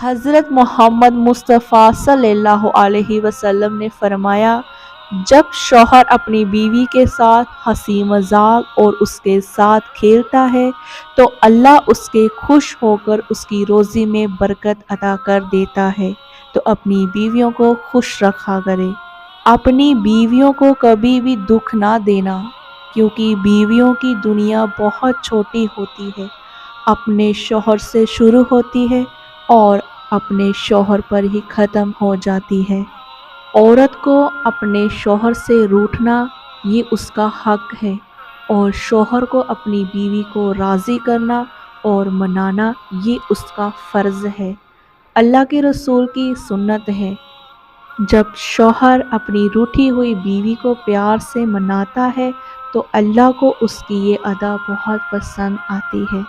हज़रत मोहम्मद मुस्तफ़ा सल्लल्लाहु अलैहि वसल्लम ने फरमाया, जब शौहर अपनी बीवी के साथ हंसी मजाक और उसके साथ खेलता है तो अल्लाह उसके खुश होकर उसकी रोज़ी में बरकत अता कर देता है। तो अपनी बीवियों को खुश रखा करे। अपनी बीवियों को कभी भी दुख ना देना, क्योंकि बीवियों की दुनिया बहुत छोटी होती है। अपने शौहर से शुरू होती है और अपने शौहर पर ही ख़त्म हो जाती है। औरत को अपने शौहर से रूठना ये उसका हक है और शौहर को अपनी बीवी को राज़ी करना और मनाना ये उसका फ़र्ज़ है। अल्लाह के रसूल की सुन्नत है, जब शौहर अपनी रूठी हुई बीवी को प्यार से मनाता है तो अल्लाह को उसकी ये अदा बहुत पसंद आती है।